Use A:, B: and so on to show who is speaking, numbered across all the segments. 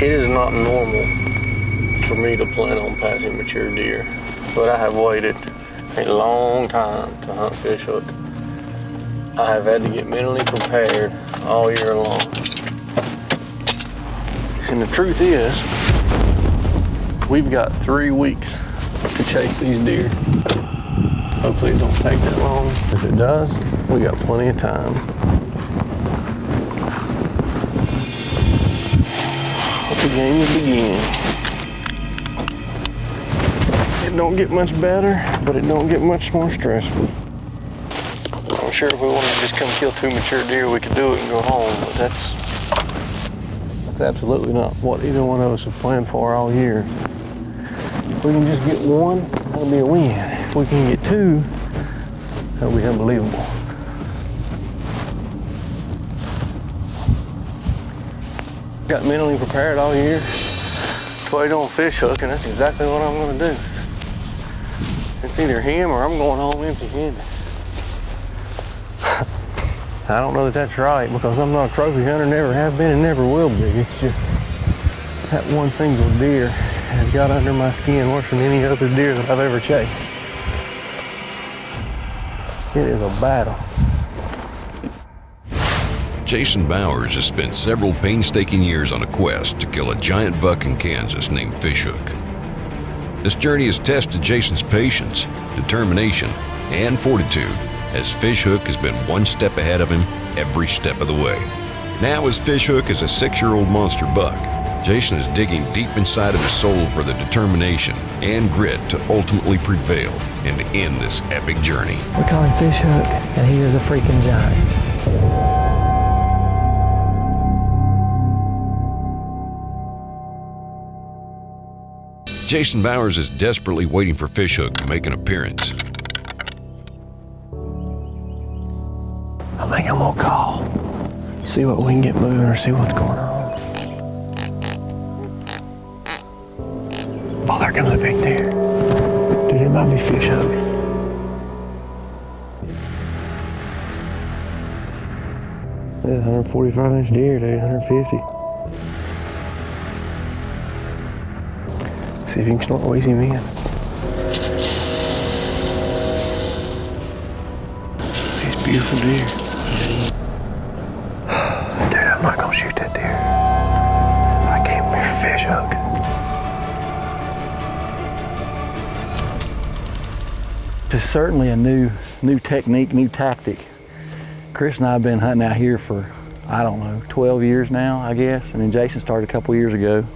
A: It is not normal for me to plan on passing mature deer, but I have waited a long time to hunt fish hook. I have had to get mentally prepared all year long. And the truth is, we've got 3 weeks to chase these deer. Hopefully it don't take that long. If it does, we got plenty of time. Let the game begin. It don't get much better, but it don't get much more stressful. I'm sure if we wanted to just come kill 2 mature deer, we could do it and go home, but that's absolutely not what either one of us have planned for all year. If we can just get 1, that'll be a win. If we can get 2, that'll be unbelievable. Got mentally prepared all year to wait on fish hook, and that's exactly what I'm gonna do. It's either him or I'm going home empty-handed. I don't know that that's right, because I'm not a trophy hunter, never have been and never will be. It's just that one single deer has got under my skin worse than any other deer that I've ever chased. It is a battle.
B: Jason Bowers has spent several painstaking years on a quest to kill a giant buck in Kansas named Fish Hook. This journey has tested Jason's patience, determination, and fortitude, as Fish Hook has been one step ahead of him every step of the way. Now, as Fish Hook is a 6-year-old monster buck, Jason is digging deep inside of his soul for the determination and grit to ultimately prevail and to end this epic journey.
C: We call him Fish Hook, and he is a freaking giant.
B: Jason Bowers is desperately waiting for Fish Hook to make an appearance.
A: I think I'm gonna call. See what we can get moving or see what's going on. Oh, there comes a big deer. Dude, it might be Fish Hook. That's a 145-inch deer, dude, 150. See if you can squeeze him in. These beautiful deer. Dude, I'm not gonna shoot that deer. I came here for Fish Hook.
C: This is certainly a new technique, new tactic. Chris and I have been hunting out here for, I don't know, 12 years now, I guess. And then Jason started a couple years ago.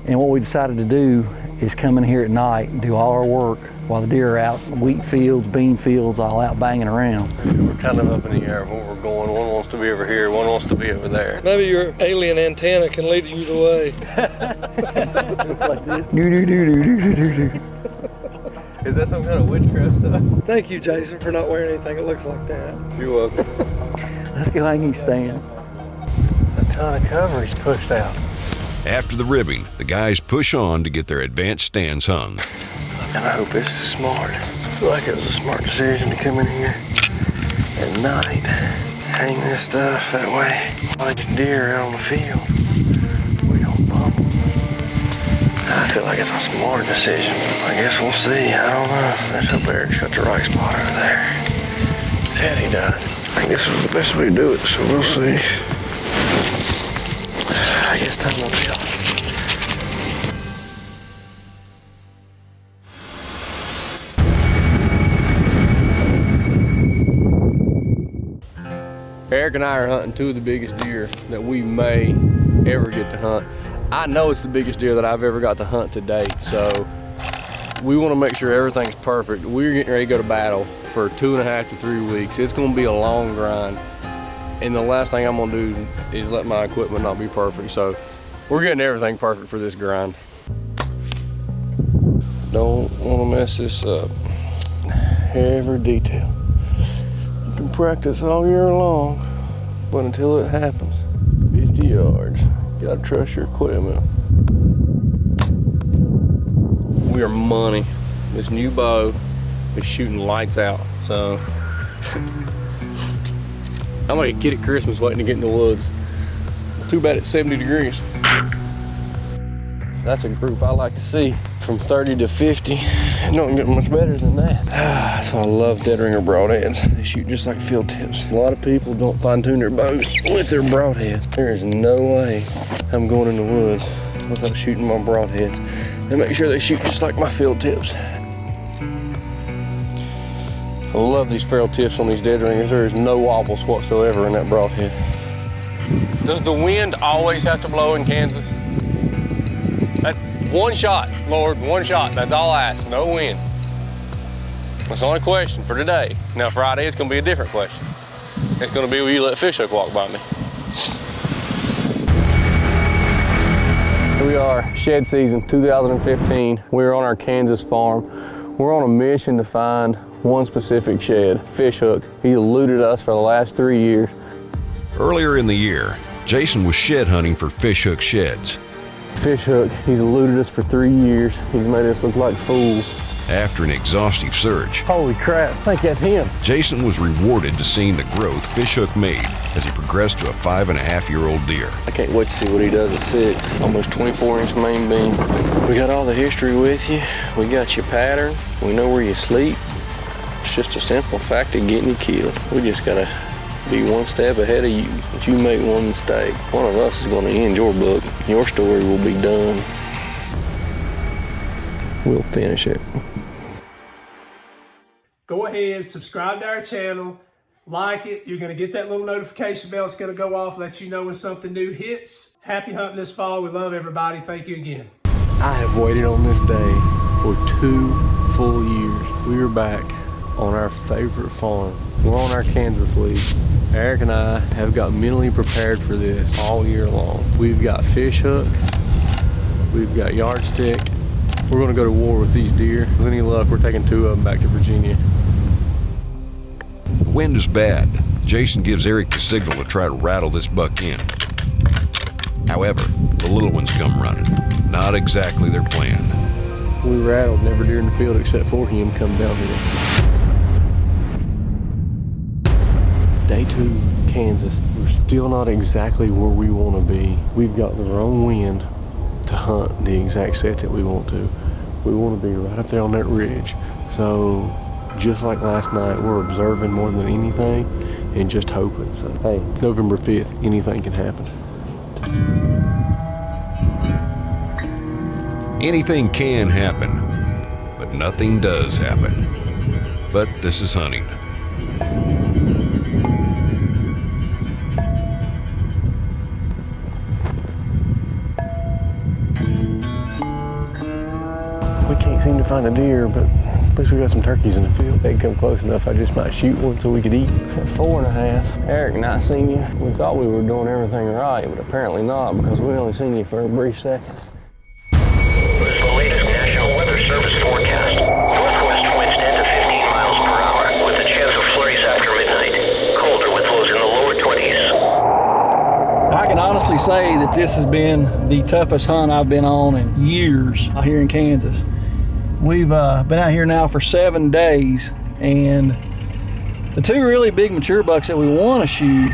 C: And what we decided to do is come in here at night and do all our work while the deer are out, wheat fields, bean fields, all out banging around.
A: We're kind of up in the air of where we're going. One wants to be over here, one wants to be over there.
D: Maybe your alien antenna can lead you the way.
C: It's like this. Do-do-do-do-do-do-do.
A: Is that some kind of witchcraft stuff?
D: Thank you, Jason, for not wearing anything that looks like that.
A: You're welcome.
C: Let's go hang these stands.
A: A ton of cover he's pushed out.
B: After the ribbing, the guys push on to get their advanced stands hung.
A: And I hope this is smart. I feel like it was a smart decision to come in here at night, hang this stuff that way. While these deer out on the field, we don't bump them. I feel like it's a smart decision. I guess we'll see. I don't know. Let's hope Eric's got the right spot over there. Said he does. I think this was the best way to do it, so we'll see. I guess time will tell. Eric and I are hunting 2 of the biggest deer that we may ever get to hunt. I know it's the biggest deer that I've ever got to hunt to date, so we want to make sure everything's perfect. We're getting ready to go to battle for 2.5 to 3 weeks. It's going to be a long grind, and the last thing I'm going to do is let my equipment not be perfect. So we're getting everything perfect for this grind. Don't want to mess this up. Every detail. You can practice all year long, but until it happens, 50 yards. You gotta trust your equipment. We are money. This new bow is shooting lights out, so I'm like a kid at Christmas waiting to get in the woods. Too bad it's 70 degrees. That's a group I like to see. From 30 to 50, it don't get much better than that. That's why I love dead ringer broadheads. They shoot just like field tips. A lot of people don't fine tune their bows with their broadheads. There is no way I'm going in the woods without shooting my broadheads. They make sure they shoot just like my field tips. I love these ferrule tips on these dead ringers. There is no wobbles whatsoever in that broadhead. Does the wind always have to blow in Kansas? That one shot, Lord, one shot. That's all I ask, no wind. That's the only question for today. Now Friday, it's gonna be a different question. It's gonna be, will you let fish hook walk by me? Here we are, shed season 2015. We're on our Kansas farm. We're on a mission to find one specific shed, fish hook. He eluded us for the last 3 years.
B: Earlier in the year, Jason was shed hunting for fish hook sheds.
A: Fish hook, he's eluded us for 3 years. He's made us look like fools.
B: After an exhaustive search,
A: Holy crap, I think that's him.
B: Jason was rewarded to seeing the growth fish hook made as he progressed to a 5.5-year-old deer.
A: I can't wait to see what he does at 6. Almost 24-inch main beam. We got all the history with you. We got your pattern. We know where you sleep. It's just a simple fact of getting you killed. We just gotta be one step ahead of you. If you make one mistake, one of us is gonna end your book. Your story will be done. We'll finish it.
E: Go ahead, subscribe to our channel, like it. You're gonna get that little notification bell. It's gonna go off, let you know when something new hits. Happy hunting this fall. We love everybody. Thank you again.
A: I have waited on this day for 2 full years. We are back on our favorite farm. We're on our Kansas lead. Eric and I have got mentally prepared for this all year long. We've got fish hook, we've got yardstick. We're gonna go to war with these deer. With any luck, we're taking 2 of them back to Virginia.
B: The wind is bad. Jason gives Eric the signal to try to rattle this buck in. However, the little ones come running. Not exactly their plan.
A: We rattled never deer in the field except for him come down here. Day 2, Kansas. We're still not exactly where we want to be. We've got the wrong wind to hunt the exact set that we want to. We want to be right up there on that ridge. So just like last night, we're observing more than anything and just hoping. So hey, November 5th, anything can happen.
B: Anything can happen, but nothing does happen. But this is hunting.
A: We can't seem to find a deer, but at least we got some turkeys in the field. They can come close enough, I just might shoot one so we could eat. At 4.5, Eric and I seen you. We thought we were doing everything right, but apparently not, because we only seen you for a brief second.
F: This is the latest National Weather Service forecast. Northwest winds 10 to 15 miles per hour, with a chance of flurries after midnight. Colder with lows in the lower 20s.
C: I can honestly say that this has been the toughest hunt I've been on in years out here in Kansas. We've been out here now for 7 days, and the 2 really big mature bucks that we want to shoot,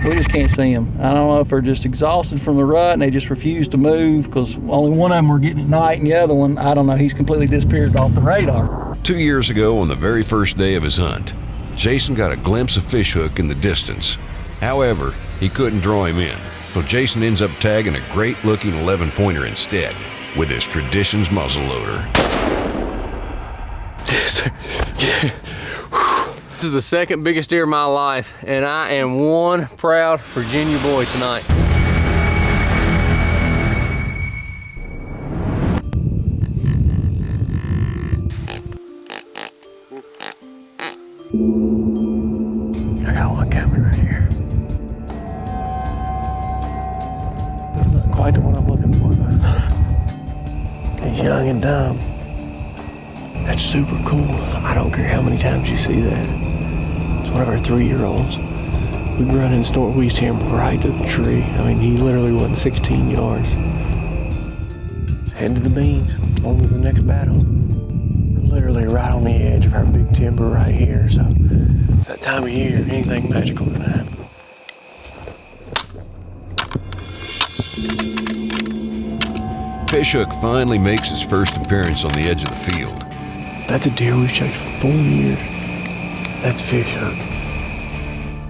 C: we just can't see them. I don't know if they're just exhausted from the rut and they just refuse to move, because only one of them we're getting at night, and the other one, I don't know, he's completely disappeared off the radar.
B: 2 years ago, on the very first day of his hunt, Jason got a glimpse of fish hook in the distance. However, he couldn't draw him in, so Jason ends up tagging a great-looking 11-pointer instead with his Traditions muzzleloader.
A: This is the second biggest deer of my life, and I am one proud Virginia boy tonight. I got one coming right here. That's not quite the one I'm looking for, though. He's young and dumb. That's super cool. I don't care how many times you see that. It's one of our 3-year-olds. We run and snort wheeze him right to the tree. I mean, he literally wasn't 16 yards. Head to the beans, on to the next battle. We're literally right on the edge of our big timber right here, so it's that time of year, anything magical can happen.
B: Fishhook finally makes his first appearance on the edge of the field.
A: That's a deer we've chased for 4 years. That's Fishhook.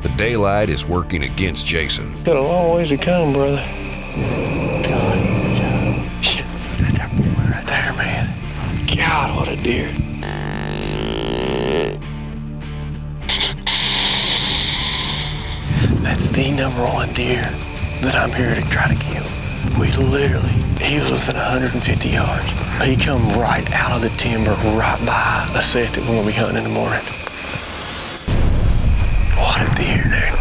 B: The daylight is working against Jason.
A: Got a long ways to come, brother. God, he's a job. Shit, that's our boy right there, man. God, what a deer. That's the #1 deer that I'm here to try to kill. He was within 150 yards. He come right out of the timber, right by a set that we're gonna be hunting in the morning. What a deer, dude.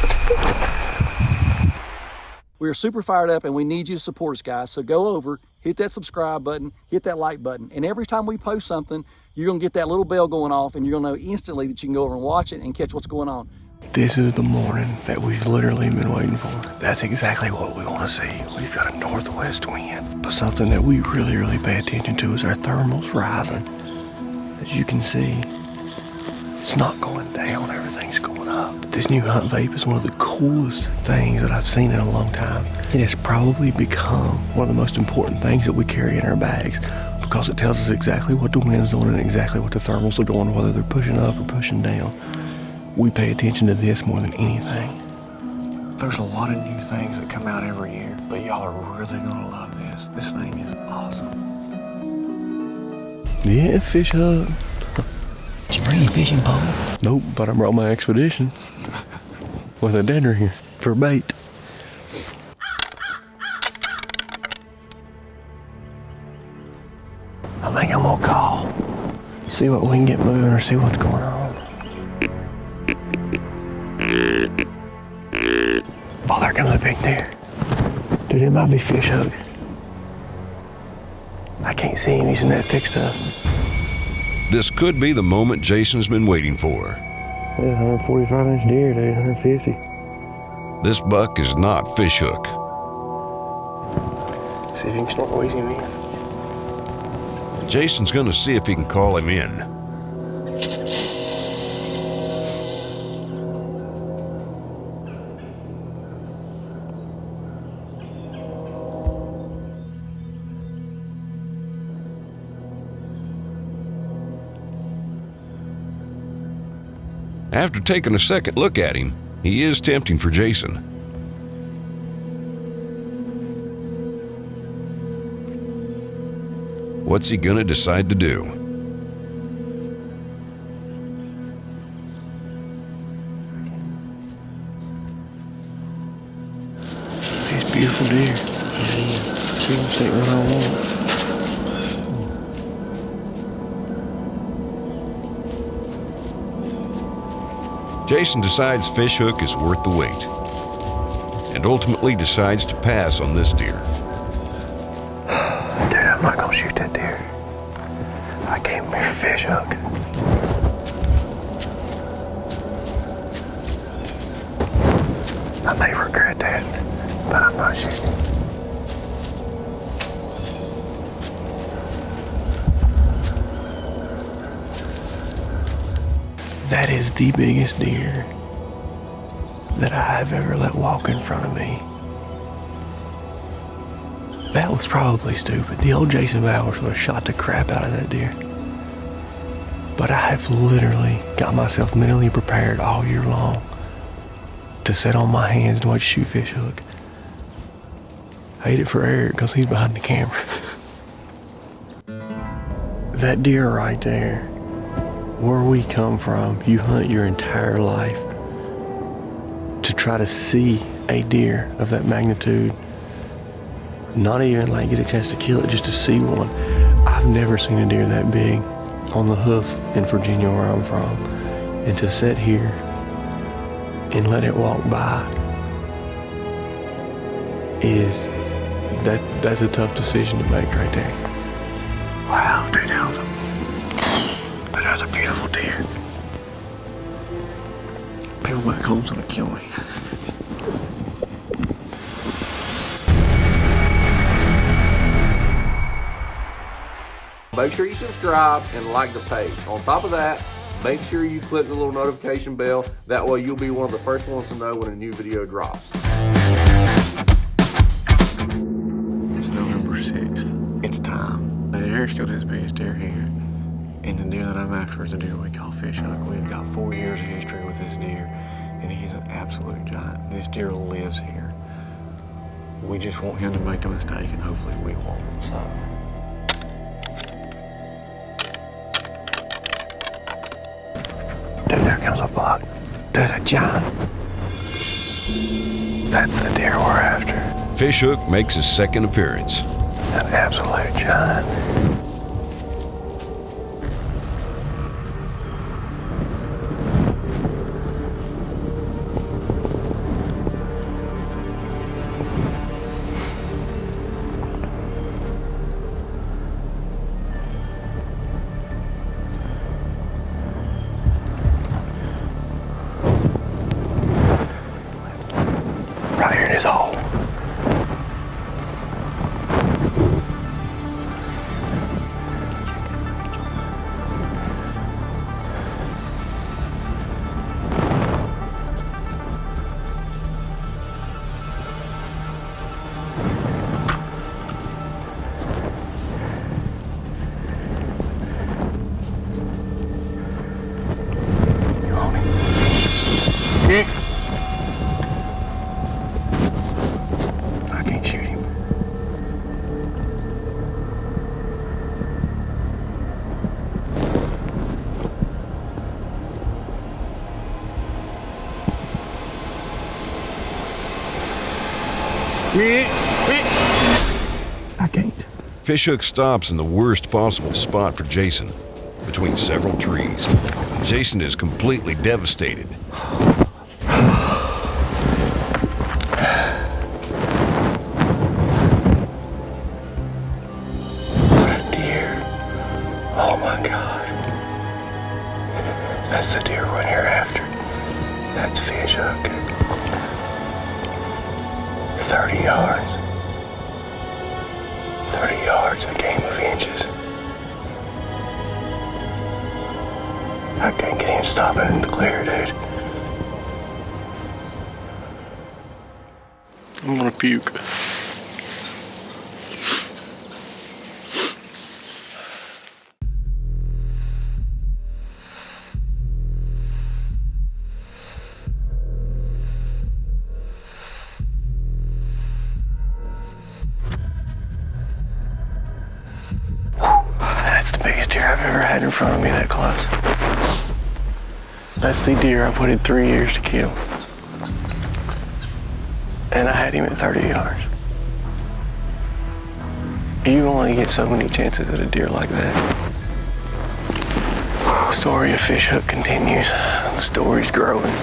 C: We are super fired up and we need you to support us, guys. So go over, hit that subscribe button, hit that like button. And every time we post something, you're gonna get that little bell going off and you're gonna know instantly that you can go over and watch it and catch what's going on.
A: This is the morning that we've literally been waiting for. That's exactly what we want to see. We've got a northwest wind, but something that we really pay attention to is our thermals rising. As you can see, it's not going down, everything's going up. This new hunt vape is one of the coolest things that I've seen in a long time. It has probably become one of the most important things that we carry in our bags because it tells us exactly what the wind's doing and exactly what the thermals are doing, whether they're pushing up or pushing down. We pay attention to this more than anything. There's a lot of new things that come out every year, but y'all are really gonna love this. This thing is awesome. Yeah, Fishhook.
C: Did you bring your fishing pole?
A: Nope, but I brought my expedition with a dead ringer for bait. I think I'm gonna call. See what we can get moving or see what's going on. Oh, there comes a big deer. Dude, it might be Fishhook. I can't see him, he's in that thick stuff.
B: This could be the moment Jason's been waiting for.
A: Yeah, 145-inch deer, dude, 150.
B: This buck is not Fishhook.
A: See if you can start wheezing him in.
B: Jason's gonna see if he can call him in. After taking a second look at him, he is tempting for Jason. What's he gonna decide to do?
A: These beautiful deer. See him sitting right on one.
B: Jason decides Fishhook is worth the wait and ultimately decides to pass on this deer.
A: Dude, I'm not gonna shoot that deer. I came here for Fishhook. I may regret that, but I'm not shooting. That is the biggest deer that I have ever let walk in front of me. That was probably stupid. The old Jason Bowers would have shot the crap out of that deer. But I have literally got myself mentally prepared all year long to sit on my hands and watch shoot Fishhook. I hate it for Eric because he's behind the camera. That deer right there, where we come from, you hunt your entire life to try to see a deer of that magnitude, not even like get a chance to kill it, just to see one. I've never seen a deer that big on the hoof in Virginia where I'm from, and to sit here and let it walk by that's a tough decision to make right there. Wow, dude, that was a beautiful deer. Pillback home's gonna kill me.
G: Make sure you subscribe and like the page. On top of that, make sure you click the little notification bell. That way you'll be one of the first ones to know when a new video drops.
A: It's November 6th. It's just killed his biggest deer here. And the deer that I'm after is a deer we call fish hook. We've got 4 years of history with this deer, and he's an absolute giant. This deer lives here. We just want him to make a mistake, and hopefully we won't. So. Dude, there comes a buck. There's a giant. That's the deer we're after.
B: Fish hook makes his second appearance.
A: An absolute giant. Right here in his hole. I can't shoot him. I can't.
B: Fish hook stops in the worst possible spot for Jason, between several trees. Jason is completely devastated.
A: Oh my God. That's the deer we're here after. That's fish hook. 30 yards. 30 yards, a game of inches. I can't get him stopping in the clear, dude. I'm gonna puke. That's the biggest deer I've ever had in front of me that close. That's the deer I've waited 3 years to kill. And I had him at 30 yards. You only get so many chances at a deer like that. The story of fish hook continues. The story's growing.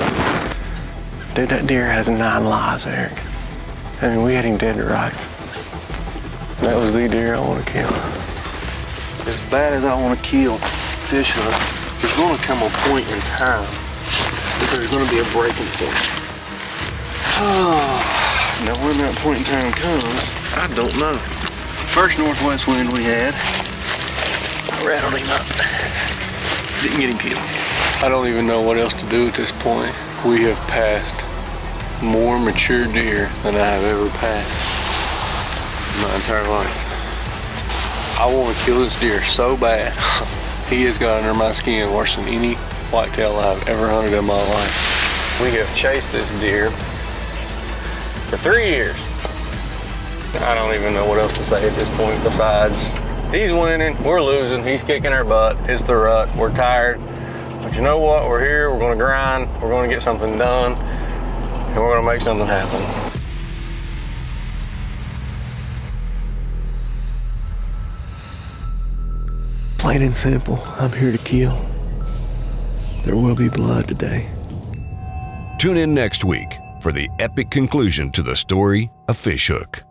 A: Dude, that deer has 9 lives, Eric. I mean, we had him dead to rights. That was the deer I want to kill. As bad as I want to kill fish hook, there's going to come a point in time that there's going to be a breaking point. Now when that point in time comes, I don't know. First northwest wind we had, I rattled him up. Didn't get him killed. I don't even know what else to do at this point. We have passed more mature deer than I have ever passed in my entire life. I want to kill this deer so bad. He has got under my skin worse than any whitetail I've ever hunted in my life. We have chased this deer for 3 years. I don't even know what else to say at this point besides he's winning, we're losing, he's kicking our butt, it's the rut, we're tired. But you know what, we're here, we're gonna grind, we're gonna get something done, and we're gonna make something happen. Plain and simple, I'm here to kill. There will be blood today.
B: Tune in next week for the epic conclusion to the story of Fish Hook.